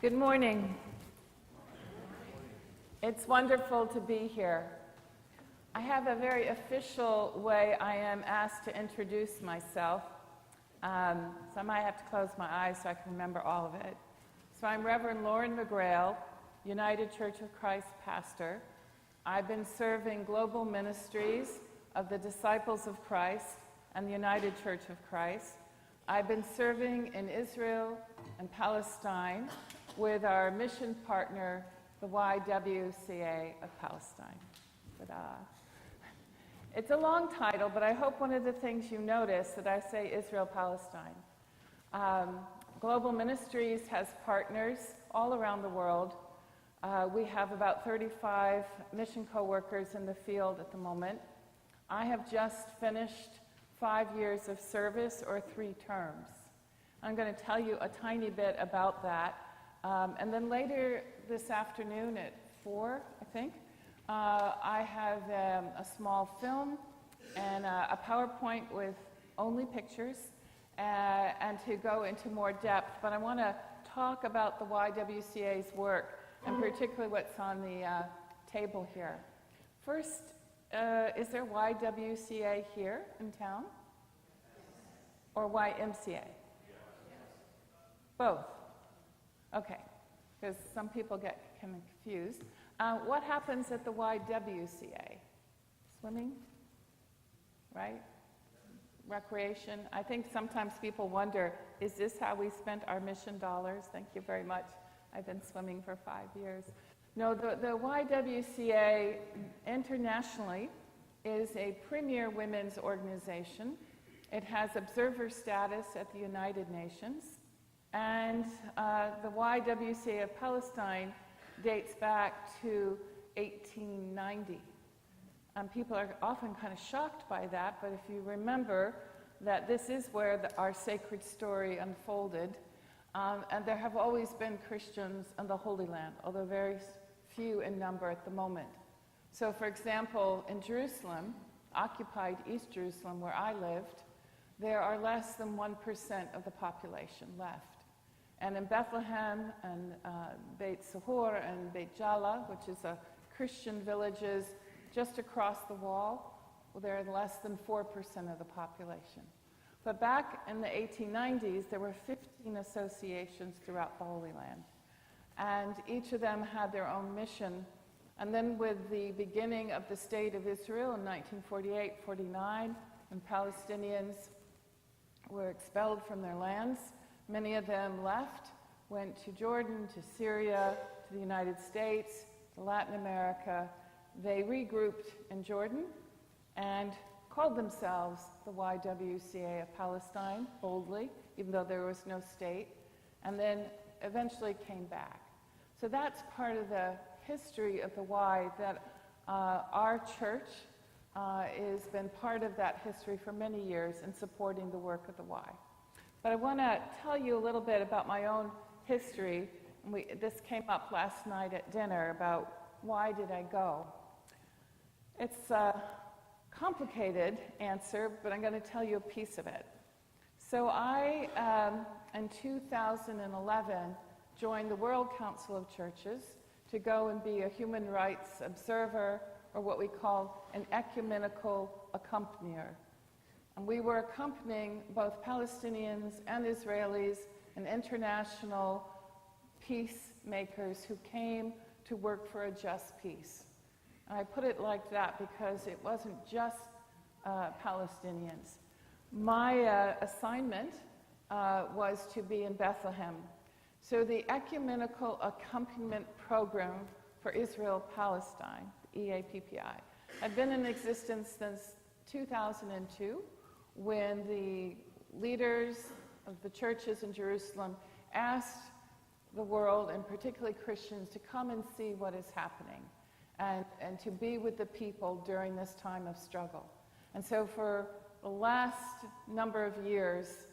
Good morning. It's wonderful to be here. I have a very official way I am asked to introduce myself. So I might have to close my eyes so I can remember all of it. So I'm Reverend Loren McGrail, United Church of Christ pastor. I've been serving global ministries of the Disciples of Christ and the United Church of Christ. I've been serving in Israel and Palestine with our mission partner, the YWCA of Palestine. Ta-da. It's a long title, but I hope one of the things you notice that I say Israel-Palestine. Global Ministries has partners all around the world. We have about 35 mission co-workers in the field at the moment. I have just finished 5 years of service, or 3 terms. I'm going to tell you a tiny bit about that. And then later this afternoon at 4, I think, I have a small film and a PowerPoint with only pictures and to go into more depth. But I want to talk about the YWCA's work and particularly what's on the table here. First, is there YWCA here in town? Or YMCA? Both. Okay, because some people get kind of confused. What happens at the YWCA? Swimming, right? Recreation. I think sometimes people wonder, is this how we spent our mission dollars? Thank you very much. I've been swimming for 5 years. No, the YWCA internationally is a premier women's organization. It has observer status at the United Nations. And the YWCA of Palestine dates back to 1890. People are often kind of shocked by that, but if you remember that this is where our sacred story unfolded, and there have always been Christians in the Holy Land, although very few in number at the moment. So for example, in Jerusalem, occupied East Jerusalem where I lived, there are less than 1% of the population left. And in Bethlehem and Beit Sahur and Beit Jala, which is a Christian villages just across the wall, well, there are less than 4% of the population. But back in the 1890s, there were 15 associations throughout the Holy Land. And each of them had their own mission. And then with the beginning of the State of Israel in 1948-49, when Palestinians were expelled from their lands, many of them left, went to Jordan, to Syria, to the United States, to Latin America. They regrouped in Jordan and called themselves the YWCA of Palestine, boldly, even though there was no state, and then eventually came back. So that's part of the history of the Y, that our church has been part of that history for many years in supporting the work of the Y. But I want to tell you a little bit about my own history. This came up last night at dinner about why did I go. It's a complicated answer, but I'm going to tell you a piece of it. So I, in 2011, joined the World Council of Churches to go and be a human rights observer, or what we call an ecumenical accompanier. And we were accompanying both Palestinians and Israelis and international peacemakers who came to work for a just peace. And I put it like that because it wasn't just Palestinians. My assignment was to be in Bethlehem. So the Ecumenical Accompaniment Program for Israel-Palestine, the EAPPI, had been in existence since 2002, when the leaders of the churches in Jerusalem asked the world, and particularly Christians, to come and see what is happening and to be with the people during this time of struggle. And so for the last number of years,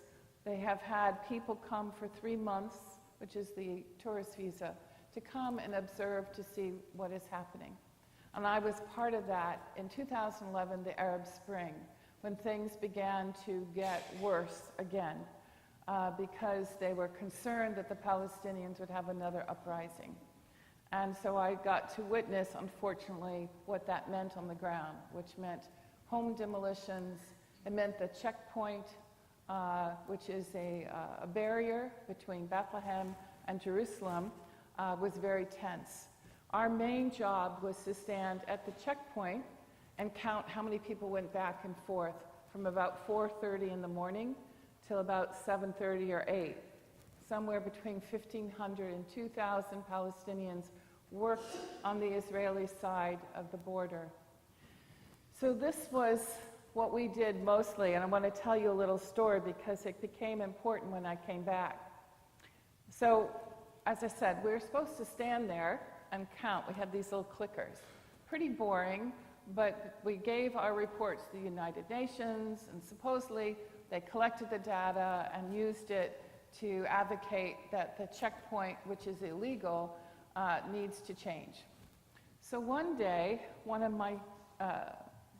they have had people come for 3 months, which is the tourist visa, to come and observe to see what is happening. And I was part of that in 2011, the Arab Spring, when things began to get worse again. because they were concerned that the Palestinians would have another uprising. And so I got to witness, unfortunately, what that meant on the ground, which meant home demolitions. It meant the checkpoint, which is a barrier between Bethlehem and Jerusalem, was very tense. Our main job was to stand at the checkpoint and count how many people went back and forth from about 4:30 in the morning till about 7:30 or 8. Somewhere between 1,500 and 2,000 Palestinians worked on the Israeli side of the border. So this was what we did mostly, and I want to tell you a little story because it became important when I came back. So, as I said, we were supposed to stand there and count. We had these little clickers. Pretty boring, but we gave our reports to the United Nations, and supposedly they collected the data and used it to advocate that the checkpoint, which is illegal, needs to change. So one day, one of my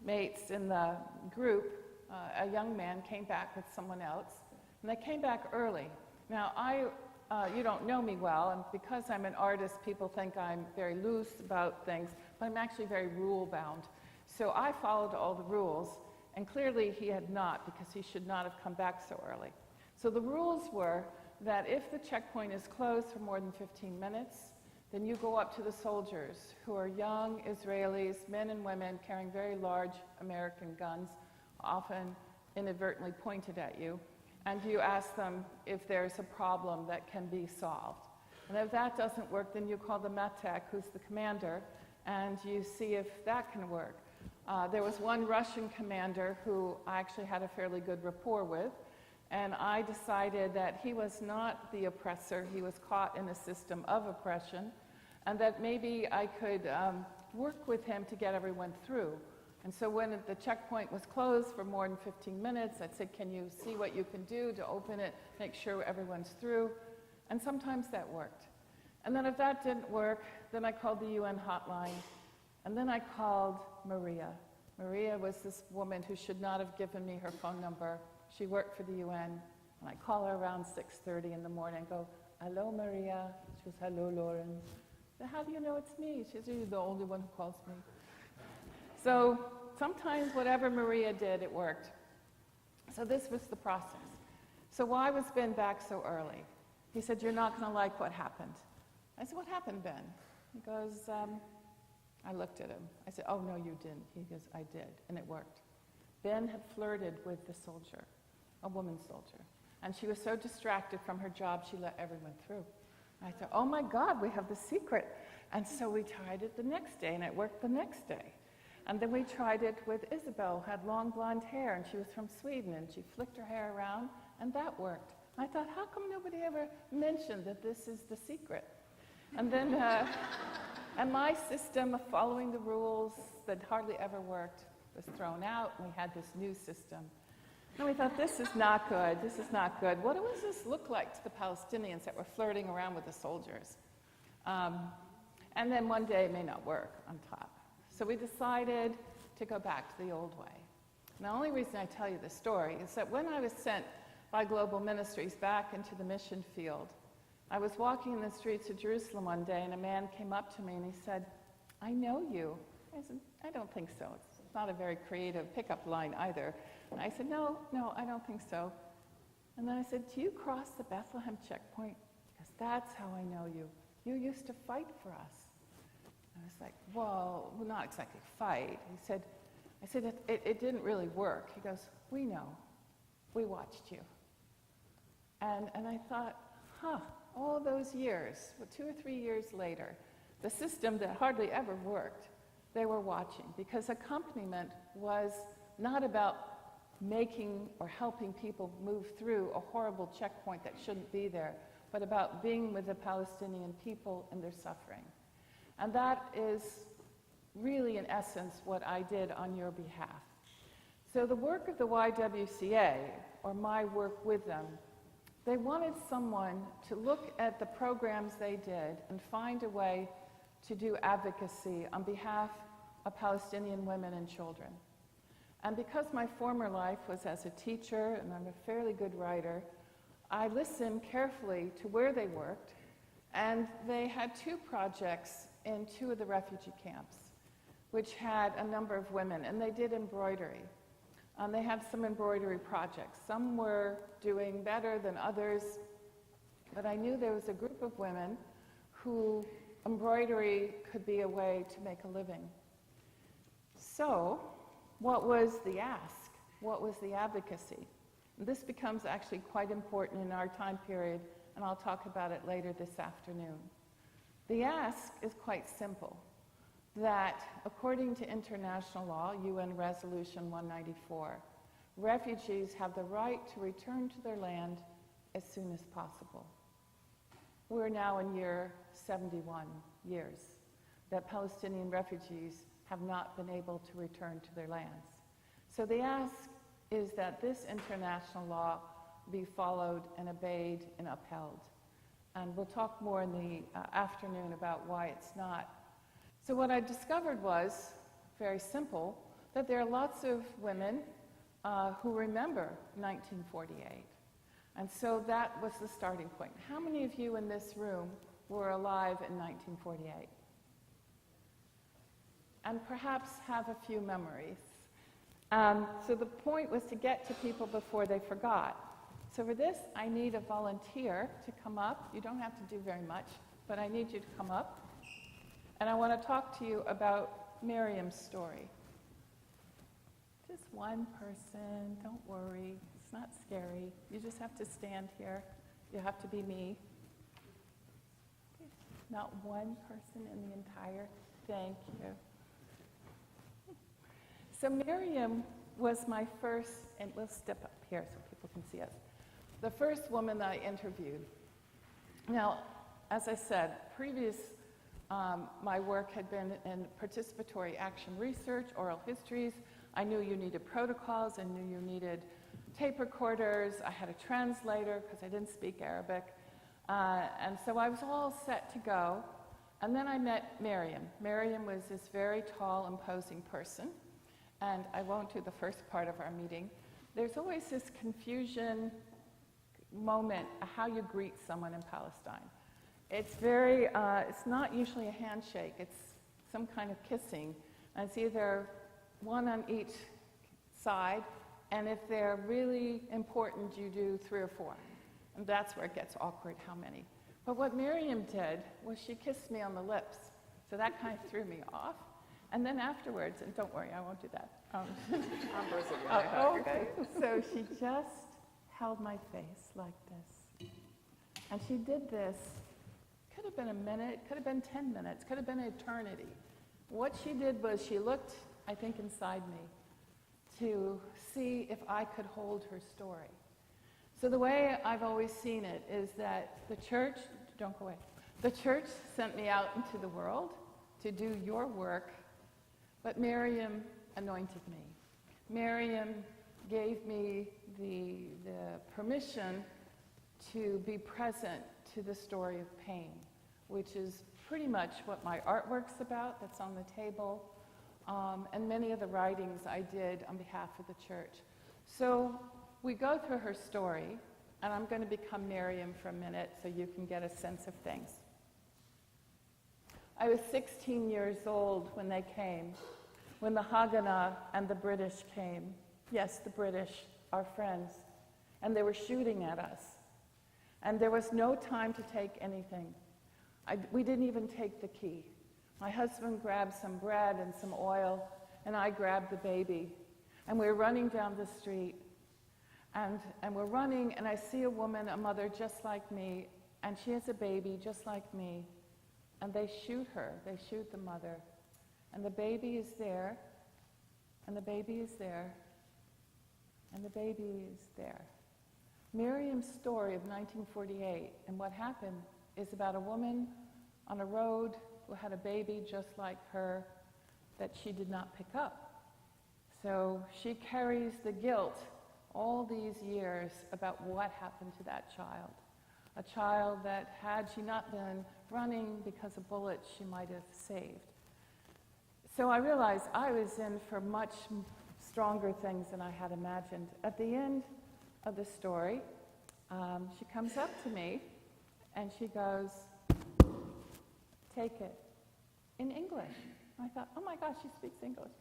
mates in the group, a young man, came back with someone else, and they came back early. Now, you don't know me well, and because I'm an artist, people think I'm very loose about things, but I'm actually very rule-bound. So I followed all the rules, and clearly he had not, because he should not have come back so early. So the rules were that if the checkpoint is closed for more than 15 minutes, then you go up to the soldiers, who are young Israelis, men and women carrying very large American guns, often inadvertently pointed at you, and you ask them if there's a problem that can be solved. And if that doesn't work, then you call the Matek, who's the commander, and you see if that can work. There was one Russian commander who I actually had a fairly good rapport with, and I decided that he was not the oppressor, he was caught in a system of oppression, and that maybe I could work with him to get everyone through. And so when the checkpoint was closed for more than 15 minutes, I said, can you see what you can do to open it, make sure everyone's through? And sometimes that worked. And then if that didn't work, then I called the UN hotline, and then I called Maria. Maria was this woman who should not have given me her phone number. She worked for the UN, and I call her around 6:30 in the morning and go, hello, Maria. She goes, hello, Loren. I said, how do you know it's me? She's really the only one who calls me. So sometimes whatever Maria did, it worked. So this was the process. So why was Ben back so early? He said, you're not going to like what happened. I said, what happened, Ben? He goes, I looked at him. I said, oh, no, you didn't. He goes, I did, and it worked. Ben had flirted with the soldier, a woman soldier, and she was so distracted from her job, she let everyone through. I thought, oh my God, we have the secret. And so we tried it the next day, and it worked the next day. And then we tried it with Isabel, who had long blonde hair, and she was from Sweden, and she flicked her hair around, and that worked. I thought, how come nobody ever mentioned that this is the secret? And then, and my system of following the rules that hardly ever worked was thrown out, and we had this new system. And we thought, this is not good, this is not good. What does this look like to the Palestinians that were flirting around with the soldiers? And then one day it may not work on top. So we decided to go back to the old way. And the only reason I tell you this story is that when I was sent by Global Ministries back into the mission field, I was walking in the streets of Jerusalem one day, and a man came up to me and he said, I know you. I said, I don't think so. It's not a very creative pickup line either. And I said, no, I don't think so. And then I said, do you cross the Bethlehem checkpoint? Because that's how I know you. You used to fight for us. I was like, well, not exactly fight. I said, it didn't really work. He goes, we know. We watched you. And I thought, all those years, 2 or 3 years later, the system that hardly ever worked, they were watching, because accompaniment was not about making or helping people move through a horrible checkpoint that shouldn't be there, but about being with the Palestinian people and their suffering. And that is really, in essence, what I did on your behalf. So the work of the YWCA, or my work with them, they wanted someone to look at the programs they did and find a way to do advocacy on behalf of Palestinian women and children. And because my former life was as a teacher, and I'm a fairly good writer, I listened carefully to where they worked, and they had 2 projects in 2 of the refugee camps, which had a number of women, and they did embroidery. They had some embroidery projects. Some were doing better than others, but I knew there was a group of women who embroidery could be a way to make a living. So, what was the ask? What was the advocacy? And this becomes actually quite important in our time period, and I'll talk about it later this afternoon. The ask is quite simple, that according to international law, UN Resolution 194, refugees have the right to return to their land as soon as possible. We're now in year 71 years that Palestinian refugees have not been able to return to their lands. So the ask is that this international law be followed and obeyed and upheld. And we'll talk more in the afternoon about why it's not. So what I discovered was, very simple, that there are lots of women who remember 1948. And so that was the starting point. How many of you in this room were alive in 1948? And perhaps have a few memories. So the point was to get to people before they forgot. So for this, I need a volunteer to come up. You don't have to do very much, but I need you to come up. And I want to talk to you about Miriam's story. Just one person, don't worry. It's not scary. You just have to stand here. You have to be me. Not one person in the entire, thank you. So Miriam was my first, and we'll step up here so people can see us, the first woman that I interviewed. Now, as I said, my work had been in participatory action research, oral histories. I knew you needed protocols. I knew you needed tape recorders. I had a translator because I didn't speak Arabic. And so I was all set to go. And then I met Miriam. Miriam was this very tall, imposing person. And I won't do the first part of our meeting. There's always this confusion moment how you greet someone in Palestine. It's it's not usually a handshake. It's some kind of kissing. And it's either one on each side, and if they're really important, you do 3 or 4. And that's where it gets awkward, how many. But what Miriam did was she kissed me on the lips. So that kind of threw me off. And then afterwards, and don't worry, I won't do that. I'm Brazilian. Okay. So she just held my face like this. And she did this. Could have been a minute, could have been 10 minutes, could have been an eternity. What she did was she looked, I think, inside me to see if I could hold her story. So the way I've always seen it is that the church, don't go away, the church sent me out into the world to do your work, but Miriam anointed me. Miriam gave me the permission to be present to the story of pain, which is pretty much what my artwork's about that's on the table, and many of the writings I did on behalf of the church. So we go through her story, and I'm going to become Miriam for a minute so you can get a sense of things. I was 16 years old when they came, when the Haganah and the British came. Yes, the British, our friends. And they were shooting at us. And there was no time to take anything. We didn't even take the key. My husband grabbed some bread and some oil, and I grabbed the baby. And we were running down the street. And we're running, and I see a woman, a mother just like me, and she has a baby just like me. And they shoot her. They shoot the mother. And the baby is there, and the baby is there, and the baby is there. Miriam's story of 1948 and what happened is about a woman on a road who had a baby just like her that she did not pick up. So she carries the guilt all these years about what happened to that child. A child that, had she not been running because of bullets, she might have saved. So I realized I was in for much stronger things than I had imagined. At the end of the story, she comes up to me and she goes, "Take it," in English. I thought, oh my gosh, she speaks English.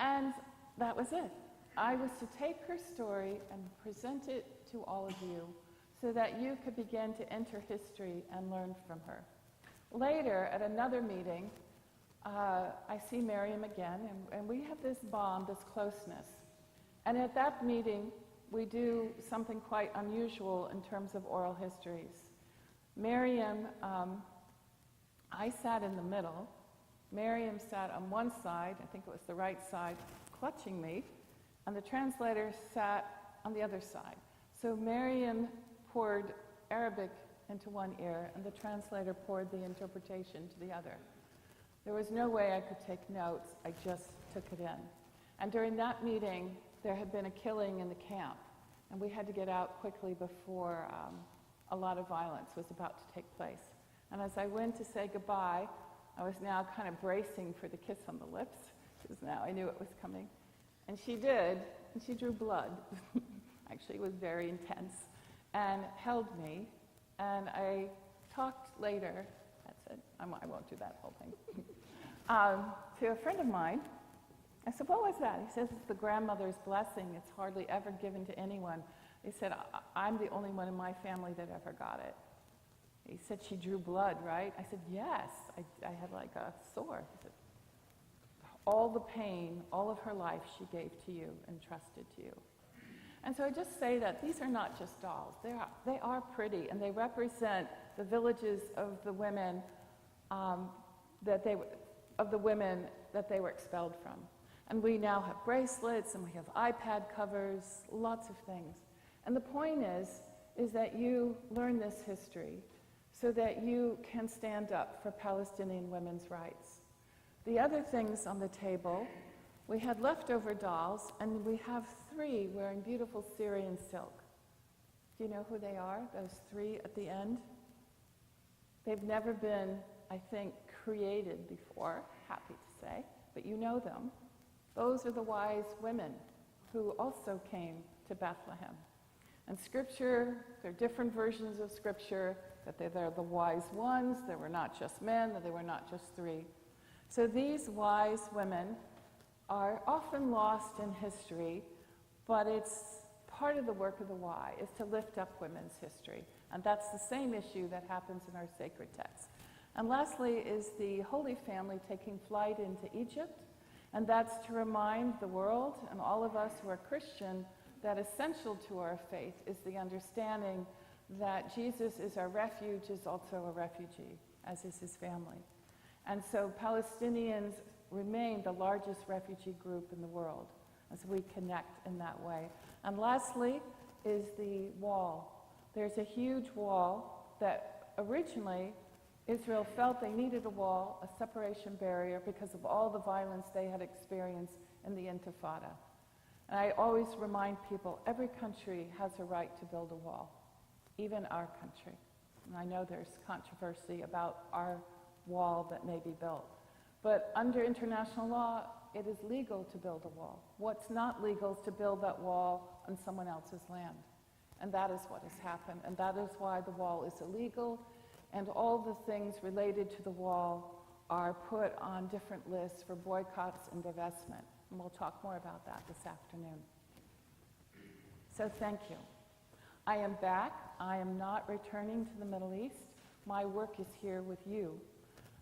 And that was it. I was to take her story and present it to all of you so that you could begin to enter history and learn from her. Later, at another meeting, I see Miriam again, and we have this bond, this closeness. And at that meeting, we do something quite unusual in terms of oral histories. Miriam, I sat in the middle. Miriam sat on one side, I think it was the right side, clutching me, and the translator sat on the other side. So Miriam poured Arabic into one ear, and the translator poured the interpretation to the other. There was no way I could take notes, I just took it in. And during that meeting, there had been a killing in the camp, and we had to get out quickly before a lot of violence was about to take place. And as I went to say goodbye, I was now kind of bracing for the kiss on the lips, because now I knew it was coming. And she did, and she drew blood. Actually, it was very intense, and held me. And I talked later, that's it, I won't do that whole thing, to a friend of mine. I said, "What was that?" He says, "It's the grandmother's blessing. It's hardly ever given to anyone." He said, "I'm the only one in my family that ever got it." He said, "She drew blood, right?" I said, "Yes." I had like a sore. He said, "All the pain, all of her life she gave to you and trusted to you." And so I just say that these are not just dolls. They are pretty, and they represent the villages of the women that they were expelled from. And we now have bracelets, and we have iPad covers, lots of things. And the point is that you learn this history so that you can stand up for Palestinian women's rights. The other things on the table, we had leftover dolls, and we have 3 wearing beautiful Syrian silk. Do you know who they are, those 3 at the end? They've never been, I think, created before, happy to say, but you know them. Those are the wise women who also came to Bethlehem. And Scripture, there are different versions of Scripture, that they're the wise ones, they were not just men, that they were not just 3. So these wise women are often lost in history, but it's part of the work of the Y, is to lift up women's history. And that's the same issue that happens in our sacred texts. And lastly is the Holy Family taking flight into Egypt, and that's to remind the world and all of us who are Christian that essential to our faith is the understanding that Jesus is our refuge, is also a refugee, as is his family. And so Palestinians remain the largest refugee group in the world, as we connect in that way. And lastly is the wall. There's a huge wall that originally Israel felt they needed a wall, a separation barrier, because of all the violence they had experienced in the Intifada. And I always remind people, every country has a right to build a wall, even our country. And I know there's controversy about our wall that may be built. But under international law, it is legal to build a wall. What's not legal is to build that wall on someone else's land. And that is what has happened. And that is why the wall is illegal. And all the things related to the wall are put on different lists for boycotts and divestment. And we'll talk more about that this afternoon. So thank you. I am back. I am not returning to the Middle East. My work is here with you.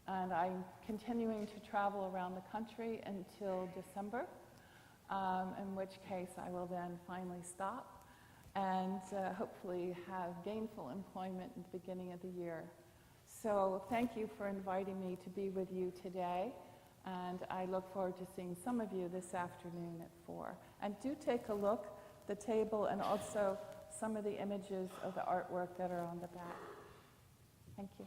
And I'm continuing to travel around the country until December, in which case I will then finally stop and hopefully have gainful employment at the beginning of the year. So thank you for inviting me to be with you today, and I look forward to seeing some of you this afternoon at 4. And do take a look at the table and also some of the images of the artwork that are on the back. Thank you.